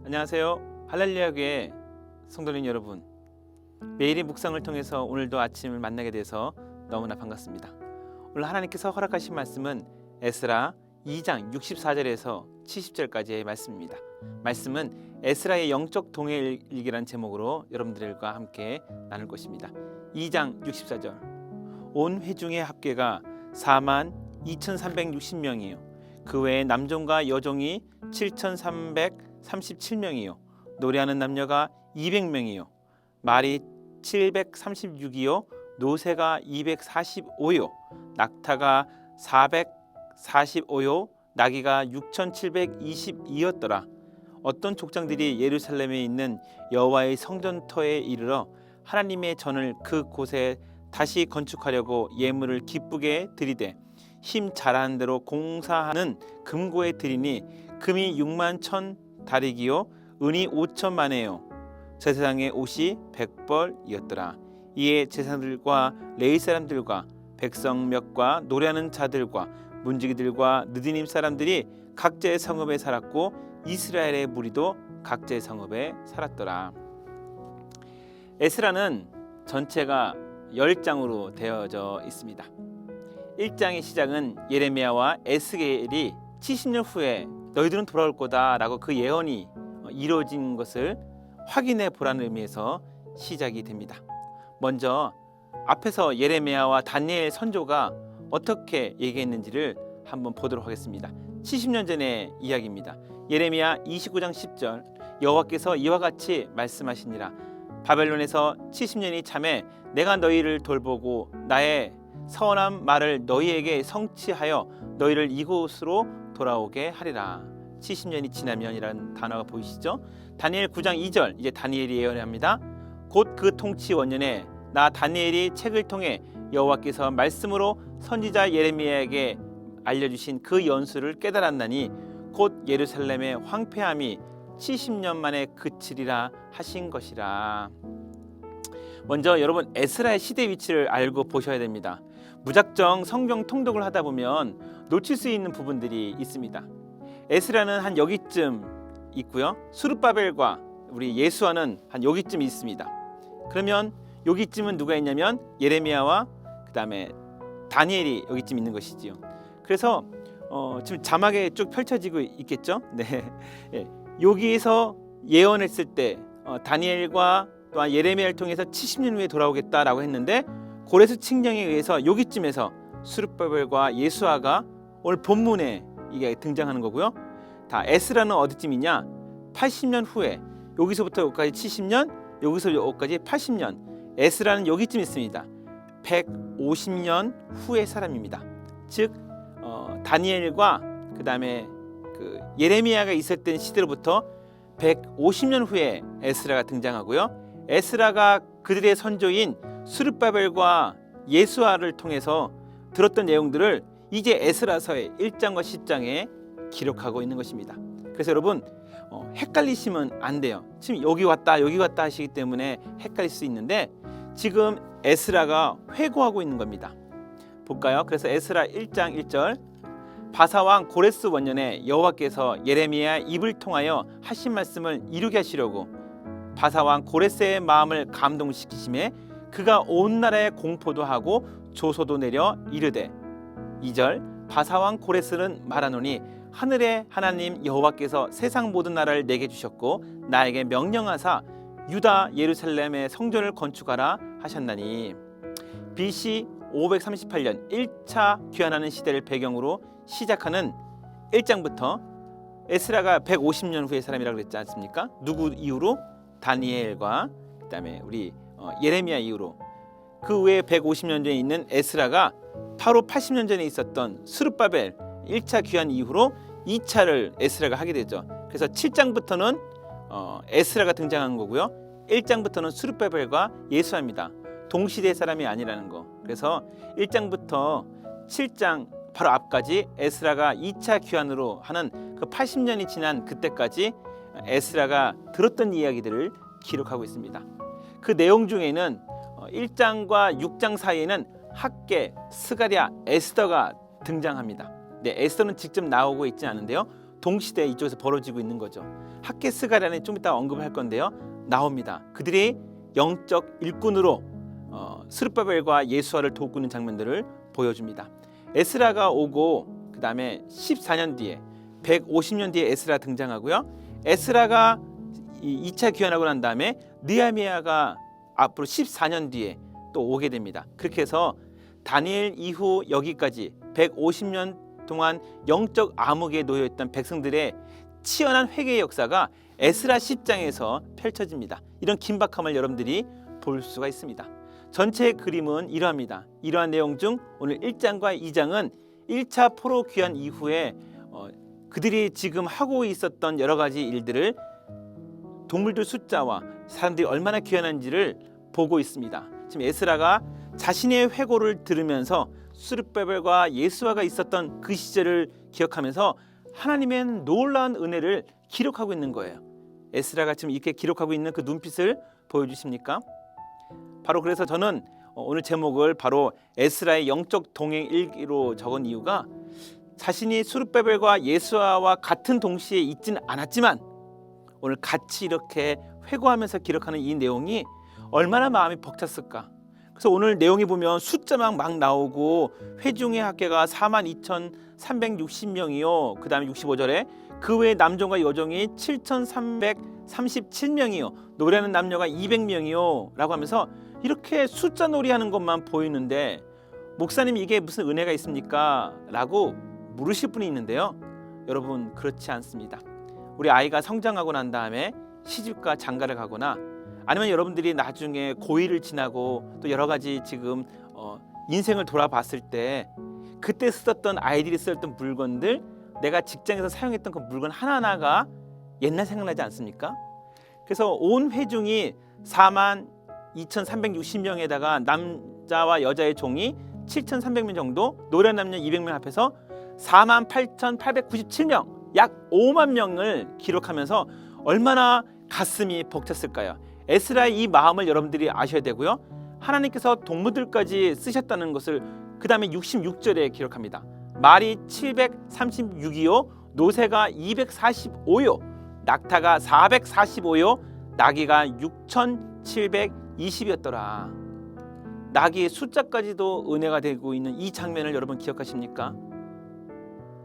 안녕하세요. 할렐루야 교회 성도님 여러분, 매일의 묵상을 통해서 오늘도 아침을 만나게 돼서 너무나 반갑습니다. 오늘 하나님께서 허락하신 말씀은 에스라 2장 64절에서 70절까지의 말씀입니다. 말씀은 에스라의 영적 동해일기라는 제목으로 여러분들과 함께 나눌 것입니다. 2장 64절, 온 회중의 합계가 42,360명이요 그 외에 남종과 여종이 7,337명이요 노래하는 남녀가 200명이요 말이 736이요 노새가 245요 낙타가 445요 나귀가 6,722였더라. 어떤 족장들이 예루살렘에 있는 여호와의 성전터에 이르러 하나님의 전을 그곳에 다시 건축하려고 예물을 기쁘게 드리되 힘 잘하는 대로 공사하는 금고에 드리니 금이 6만 1,000 다리기요 은이 5천만에요 제사장의 옷이 100벌이었더라. 이에 제사장들과 레위 사람들과 백성 몇과 노래하는 자들과 문지기들과 느디님 사람들이 각자의 성읍에 살았고 이스라엘의 무리도 각자의 성읍에 살았더라. 에스라는 전체가 10장으로 되어져 있습니다. 1장의 시작은 예레미야와 에스겔이 70년 후에 너희들은 돌아올 거다 라고 그 예언이 이루어진 것을 확인해 보라는 의미에서 시작이 됩니다. 먼저 앞에서 예레미야와 다니엘 선조가 어떻게 얘기했는지를 한번 보도록 하겠습니다. 70년 전의 이야기입니다. 예레미야 29장 10절, 여호와께서 이와 같이 말씀하시니라. 바벨론에서 70년이 참에 내가 너희를 돌보고 나의 선한 말을 너희에게 성취하여 너희를 이곳으로 돌아오게 하리라. 70년이 지나면이라는 단어가 보이시죠? 다니엘 9장 2절, 이제 다니엘이 예언합니다. 곧 그 통치 원년에 나 다니엘이 책을 통해 여호와께서 말씀으로 선지자 예레미야에게 알려주신 그 연수를 깨달았나니 곧 예루살렘의 황폐함이 70년 만에 그치리라 하신 것이라. 먼저 여러분 에스라의 시대 위치를 알고 보셔야 됩니다. 무작정 성경 통독을 하다 보면 놓칠 수 있는 부분들이 있습니다. 에스라는 한 여기쯤 있고요. 수르바벨과 우리 예수아는 한 여기쯤 있습니다. 그러면 여기쯤은 누가 있냐면 예레미야와 그 다음에 다니엘이 여기쯤 있는 것이지요. 그래서 지금 자막에 쭉 펼쳐지고 있겠죠. 네, 여기에서 예언했을 때 다니엘과 또한 예레미야를 통해서 70년 후에 돌아오겠다라고 했는데 고레스 칙령에 의해서 여기쯤에서 수르바벨과 예수아가 오늘 본문에 이게 등장하는 거고요. 다 에스라는 어디쯤이냐? 80년 후에, 여기서부터 여기까지 70년, 여기서 여기까지 80년. 에스라는 여기쯤 있습니다. 150년 후의 사람입니다. 즉 다니엘과 그 다음에 그 예레미야가 있었던 시대로부터 150년 후에 에스라가 등장하고요. 에스라가 그들의 선조인 수르바벨과 예수아를 통해서 들었던 내용들을 이제 에스라서의 1장과 10장에 기록하고 있는 것입니다. 그래서 여러분 헷갈리시면 안 돼요. 지금 여기 왔다 하시기 때문에 헷갈릴 수 있는데 지금 에스라가 회고하고 있는 겁니다. 볼까요? 그래서 에스라 1장 1절, 바사왕 고레스 원년에 여호와께서 예레미야 입을 통하여 하신 말씀을 이루게 하시려고 바사왕 고레스의 마음을 감동시키심에 그가 온 나라에 공포도 하고 조소도 내려 이르되. 2절, 바사왕 고레스는 말하노니 하늘의 하나님 여호와께서 세상 모든 나라를 내게 주셨고 나에게 명령하사 유다 예루살렘의 성전을 건축하라 하셨나니. BC 538년 1차 귀환하는 시대를 배경으로 시작하는 1장부터 에스라가 150년 후의 사람이라고 그랬지 않습니까? 누구 이후로? 다니엘과 그 다음에 우리 예레미야 이후로. 그 외에 150년 전에 있는 에스라가 바로 80년 전에 있었던 수르바벨 1차 귀환 이후로 2차를 에스라가 하게 되죠. 그래서 7장부터는 에스라가 등장한 거고요. 1장부터는 수르바벨과 예수아입니다. 동시대 사람이 아니라는 거. 그래서 1장부터 7장 바로 앞까지 에스라가 2차 귀환으로 하는 그 80년이 지난 그때까지 에스라가 들었던 이야기들을 기록하고 있습니다. 그 내용 중에는 1장과 6장 사이에는 학계, 스가랴, 에스더가 등장합니다. 네, 에스더는 직접 나오고 있지 않은데요. 동시대에 이쪽에서 벌어지고 있는 거죠. 학개스가라는 좀 이따 언급을 할 건데요. 나옵니다. 그들이 영적 일꾼으로 스룹바벨과 예수아를 돕고 있는 장면들을 보여줍니다. 에스라가 오고 그 다음에 14년 뒤에 150년 뒤에 에스라 등장하고요. 에스라가 2차 귀환하고 난 다음에 느헤미야가 앞으로 14년 뒤에 또 오게 됩니다. 그렇게 해서 다니엘 이후 여기까지 150년 동안 영적 암흑에 놓여있던 백성들의 치열한 회개의 역사가 에스라 10장에서 펼쳐집니다. 이런 긴박함을 여러분들이 볼 수가 있습니다. 전체 그림은 이러합니다. 이러한 내용 중 오늘 1장과 2장은 1차 포로 귀환 이후에 그들이 지금 하고 있었던 여러 가지 일들을 동물들 숫자와 사람들이 얼마나 귀환한지를 보고 있습니다. 지금 에스라가 자신의 회고를 들으면서 스룹바벨과 예수아가 있었던 그 시절을 기억하면서 하나님의 놀라운 은혜를 기록하고 있는 거예요. 에스라가 지금 이렇게 기록하고 있는 그 눈빛을 보여주십니까? 바로 그래서 저는 오늘 제목을 바로 에스라의 영적 동행 일기로 적은 이유가 자신이 스룹바벨과 예수아와 같은 동시에 있지는 않았지만 오늘 같이 이렇게 회고하면서 기록하는 이 내용이 얼마나 마음이 벅찼을까. 그래서 오늘 내용이 보면 숫자만 막 나오고 회중의 합계가 42,360명이요. 그 다음에 65절에 그 외에 남종과 여종이 7,337명이요. 노래하는 남녀가 200명이요. 라고 하면서 이렇게 숫자 놀이하는 것만 보이는데 목사님 이게 무슨 은혜가 있습니까? 라고 물으실 분이 있는데요. 여러분 그렇지 않습니다. 우리 아이가 성장하고 난 다음에 시집과 장가를 가거나 아니면 여러분들이 나중에 고1을 지나고 또 여러 가지 지금 인생을 돌아봤을 때 그때 쓰던 아이들이 썼던 물건들 내가 직장에서 사용했던 그 물건 하나하나가 옛날 생각나지 않습니까? 그래서 온 회중이 42,360명에다가 남자와 여자의 종이 7,300명 정도 노래 남녀 200명 합해서 48,897명 약 5만 명을 기록하면서 얼마나 가슴이 벅찼을까요? 에스라의 이 마음을 여러분들이 아셔야 되고요. 하나님께서 동물들까지 쓰셨다는 것을 그 다음에 66절에 기록합니다. 말이 736이요, 노새가 245요, 낙타가 445요, 나귀가 6,720이었더라. 나귀의 숫자까지도 은혜가 되고 있는 이 장면을 여러분 기억하십니까?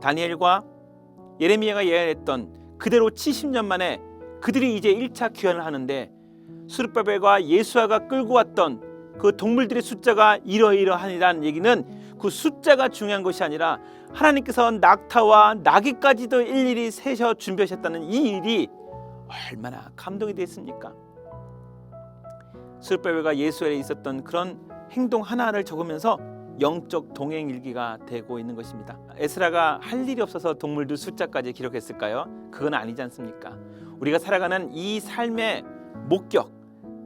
다니엘과 예레미야가 예언했던 그대로 70년 만에 그들이 이제 1차 귀환을 하는데 스룹바벨과 예수아가 끌고 왔던 그 동물들의 숫자가 이러이러하니라는 얘기는 그 숫자가 중요한 것이 아니라 하나님께서 낙타와 나귀까지도 일일이 세셔 준비하셨다는 이 일이 얼마나 감동이 됐습니까? 스룹바벨과 예수아에 있었던 그런 행동 하나를 적으면서 영적 동행 일기가 되고 있는 것입니다. 에스라가 할 일이 없어서 동물들 숫자까지 기록했을까요? 그건 아니지 않습니까? 우리가 살아가는 이 삶의 목격,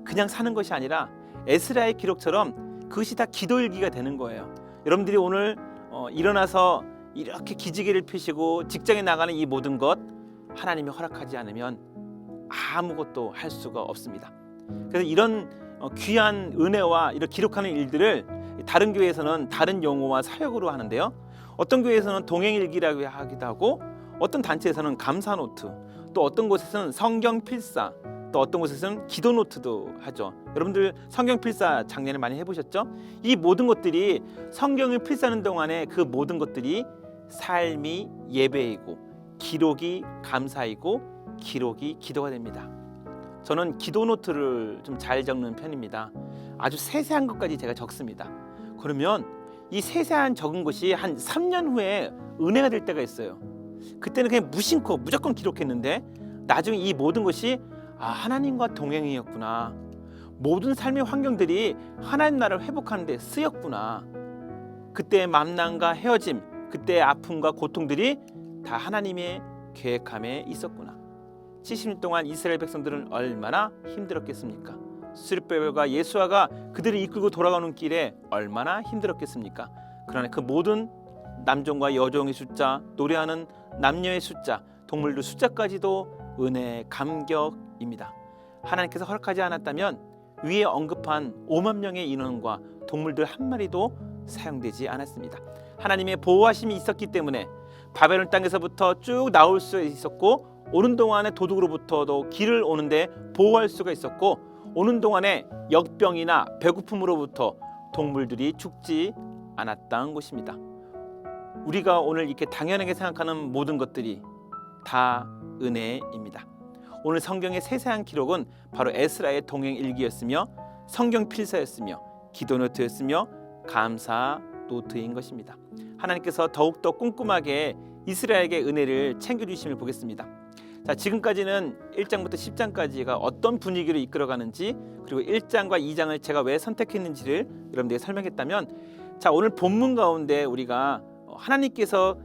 그냥 사는 것이 아니라 에스라의 기록처럼 그것이 다 기도 일기가 되는 거예요. 여러분들이 오늘 일어나서 이렇게 기지개를 펴시고 직장에 나가는 이 모든 것 하나님이 허락하지 않으면 아무것도 할 수가 없습니다. 그래서 이런 귀한 은혜와 이런 기록하는 일들을 다른 교회에서는 다른 용어와 사역으로 하는데요. 어떤 교회에서는 동행일기라고 하기도 하고 어떤 단체에서는 감사노트, 또 어떤 곳에서는 성경필사, 또 어떤 곳에서는 기도노트도 하죠. 여러분들 성경필사 작년에 많이 해보셨죠? 이 모든 것들이 성경을 필사하는 동안에 그 모든 것들이 삶이 예배이고 기록이 감사이고 기록이 기도가 됩니다. 저는 기도노트를 좀 잘 적는 편입니다. 아주 세세한 것까지 제가 적습니다. 그러면 이 세세한 적은 것이 한 3년 후에 은혜가 될 때가 있어요. 그때는 그냥 무심코 무조건 기록했는데 나중에 이 모든 것이 하나님과 동행이었구나. 모든 삶의 환경들이 하나님 나라를 회복하는 데 쓰였구나. 그때의 만남과 헤어짐, 그때의 아픔과 고통들이 다 하나님의 계획함에 있었구나. 70년 동안 이스라엘 백성들은 얼마나 힘들었겠습니까? 스룹바벨과 예수아가 그들을 이끌고 돌아가는 길에 얼마나 힘들었겠습니까? 그러나 그 모든 남종과 여종의 숫자, 노래하는 남녀의 숫자, 동물들 숫자까지도 은혜의 감격입니다. 하나님께서 허락하지 않았다면 위에 언급한 5만 명의 인원과 동물들 한 마리도 사용되지 않았습니다. 하나님의 보호하심이 있었기 때문에 바벨론 땅에서부터 쭉 나올 수 있었고, 오는 동안에 도둑으로부터도 길을 오는데 보호할 수가 있었고, 오는 동안에 역병이나 배고픔으로부터 동물들이 죽지 않았다는 것입니다. 우리가 오늘 이렇게 당연하게 생각하는 모든 것들이 다 은혜입니다. 오늘 성경의 세세한 기록은 바로 에스라의 동행 일기였으며 성경 필사였으며 기도 노트였으며 감사 노트인 것입니다. 하나님께서 더욱더 꼼꼼하게 이스라엘에게 은혜를 챙겨주심을 보겠습니다. 자, 지금까지는 1장부터 10장까지가 어떤 분위기로 이끌어가는지, 그리고 1장과 2장을 제가 왜 선택했는지를 여러분들에게 설명했다면, 자, 오늘 본문 가운데 우리가 하나님께서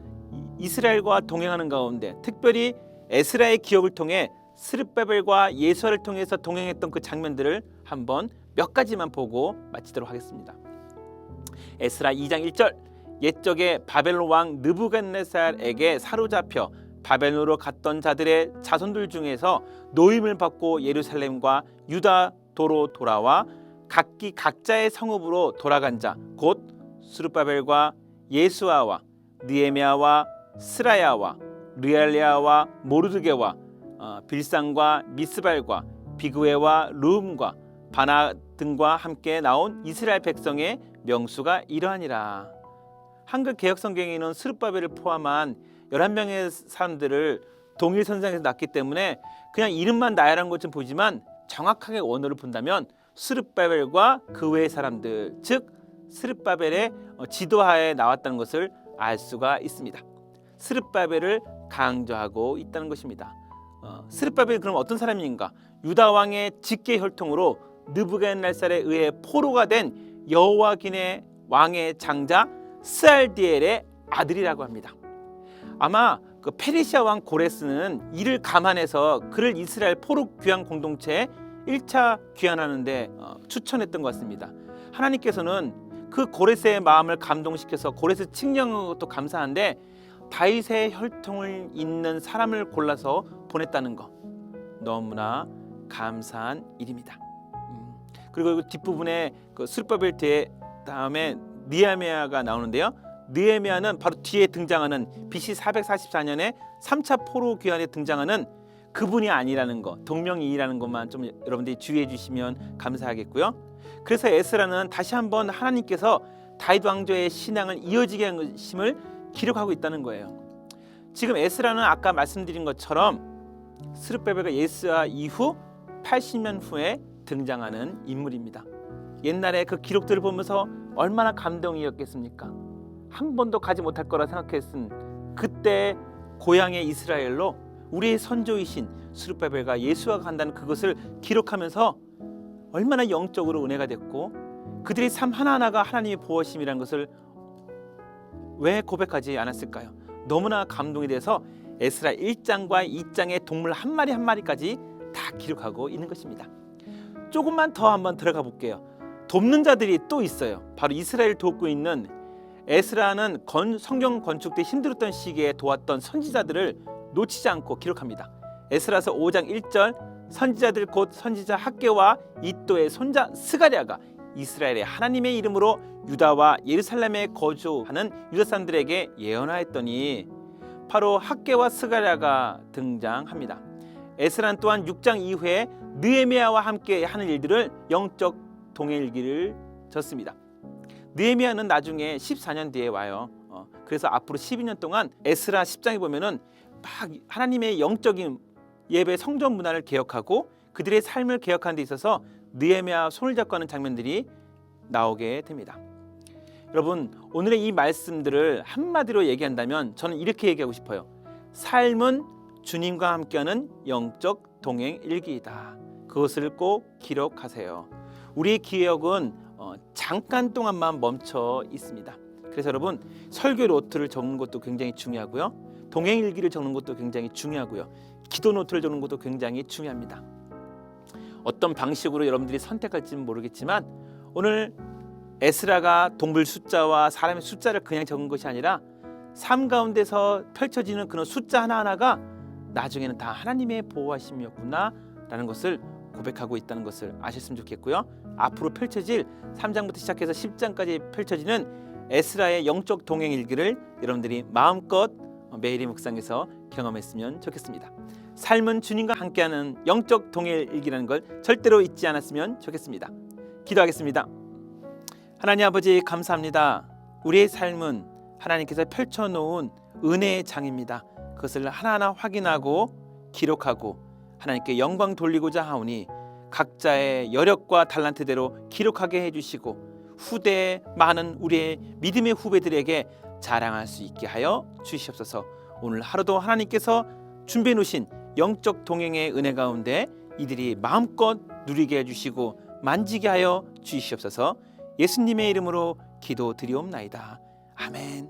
이스라엘과 동행하는 가운데 특별히 에스라의 기억을 통해 스룹바벨과 예수아를 통해서 동행했던 그 장면들을 한번 몇 가지만 보고 마치도록 하겠습니다. 에스라 2장 1절, 옛적에 바벨론 왕 느부갓네살에게 사로잡혀 바벨론으로 갔던 자들의 자손들 중에서 노임을 받고 예루살렘과 유다도로 돌아와 각기 각자의 성읍으로 돌아간 자, 곧 스룹바벨과 예수아와 느헤미야와 스라야와 르알리아와 모르드게와 빌산과 미스발과 비그웨와 르움과 바나 등과 함께 나온 이스라엘 백성의 명수가 이러하니라. 한글 개역 성경에는 스룹바벨을 포함한 11명의 사람들을 동일 선상에서 낳기 때문에 그냥 이름만 나열한 것좀 보이지만, 정확하게 원어를 본다면 스룹바벨과 그 외의 사람들, 즉 스룹바벨의 지도하에 나왔다는 것을 알 수가 있습니다. 스룹바벨을 강조하고 있다는 것입니다. 스룹바벨이 그럼 어떤 사람인가? 유다 왕의 직계 혈통으로 느부갓네살에 의해 포로가 된 여호와긴의 왕의 장자 스알디엘의 아들이라고 합니다. 아마 그 페르시아 왕 고레스는 이를 감안해서 그를 이스라엘 포로 귀환 공동체에 1차 귀환하는데 추천했던 것 같습니다. 하나님께서는 그 고레스의 마음을 감동시켜서 고레스 칙령한 것도 감사한데, 다윗의 혈통을 잇는 사람을 골라서 보냈다는 것, 너무나 감사한 일입니다. 그리고 뒷부분에 그 스룹바벨 뒤에 다음에 느헤미야가 나오는데요. 느헤미야는 바로 뒤에 등장하는 BC 444년에 3차 포로 귀환에 등장하는 그분이 아니라는 것, 동명이인이라는 것만 좀 여러분들이 주의해 주시면 감사하겠고요. 그래서 에스라는 다시 한번 하나님께서 다윗 왕조의 신앙을 이어지게 한 것임을 기록하고 있다는 거예요. 지금 에스라는 아까 말씀드린 것처럼 스룹바벨과 예수아 이후 80년 후에 등장하는 인물입니다. 옛날에 그 기록들을 보면서 얼마나 감동이었겠습니까? 한 번도 가지 못할 거라 생각했은 그때 고향의 이스라엘로 우리의 선조이신 스룹바벨과 예수아가 간다는 그것을 기록하면서 얼마나 영적으로 은혜가 됐고, 그들의 삶 하나하나가 하나님의 보호심이라는 것을 왜 고백하지 않았을까요? 너무나 감동이 돼서 에스라 1장과 2장의 동물 한 마리 한 마리까지 다 기록하고 있는 것입니다. 조금만 더 한번 들어가 볼게요. 돕는 자들이 또 있어요. 바로 이스라엘을 돕고 있는, 에스라는 성경 건축 때 힘들었던 시기에 도왔던 선지자들을 놓치지 않고 기록합니다. 에스라서 5장 1절, 선지자들 곧 선지자 학개와 이또의 손자 스가랴가 이스라엘의 하나님의 이름으로 유다와 예루살렘에 거주하는 유다 사람들에게 예언하였더니, 바로 학개와 스가랴가 등장합니다. 에스라는 또한 6장 이후에 느헤미야와 함께 하는 일들을 영적 동행일기를 졌습니다. 느헤미야는 나중에 14년 뒤에 와요. 그래서 앞으로 12년 동안 에스라 10장에 보면은 막 하나님의 영적인 예배 성전 문화를 개혁하고 그들의 삶을 개혁하는 데 있어서 느헤미야 손을 잡고 하는 장면들이 나오게 됩니다. 여러분, 오늘의 이 말씀들을 한마디로 얘기한다면 저는 이렇게 얘기하고 싶어요. 삶은 주님과 함께하는 영적 동행 일기이다. 그것을 꼭 기록하세요. 우리의 기억은 잠깐 동안만 멈춰 있습니다. 그래서 여러분, 설교 노트를 적는 것도 굉장히 중요하고요, 동행 일기를 적는 것도 굉장히 중요하고요, 기도 노트를 적는 것도 굉장히 중요합니다. 어떤 방식으로 여러분들이 선택할지는 모르겠지만, 오늘 에스라가 동물 숫자와 사람의 숫자를 그냥 적은 것이 아니라 삶 가운데서 펼쳐지는 그런 숫자 하나하나가 나중에는 다 하나님의 보호하심이었구나 라는 것을 고백하고 있다는 것을 아셨으면 좋겠고요. 앞으로 펼쳐질 3장부터 시작해서 10장까지 펼쳐지는 에스라의 영적 동행 일기를 여러분들이 마음껏 매일의 묵상에서 경험했으면 좋겠습니다. 삶은 주님과 함께하는 영적 동행일기라는 걸 절대로 잊지 않았으면 좋겠습니다. 기도하겠습니다. 하나님 아버지 감사합니다. 우리의 삶은 하나님께서 펼쳐놓은 은혜의 장입니다. 그것을 하나하나 확인하고 기록하고 하나님께 영광 돌리고자 하오니 각자의 여력과 달란트대로 기록하게 해주시고 후대에 많은 우리의 믿음의 후배들에게 자랑할 수 있게 하여 주시옵소서. 오늘 하루도 하나님께서 준비해 놓으신 영적 동행의 은혜 가운데 이들이 마음껏 누리게 해주시고 만지게 하여 주시옵소서. 예수님의 이름으로 기도드리옵나이다. 아멘.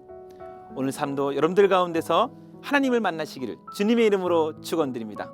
오늘 삶도 여러분들 가운데서 하나님을 만나시기를 주님의 이름으로 축원드립니다.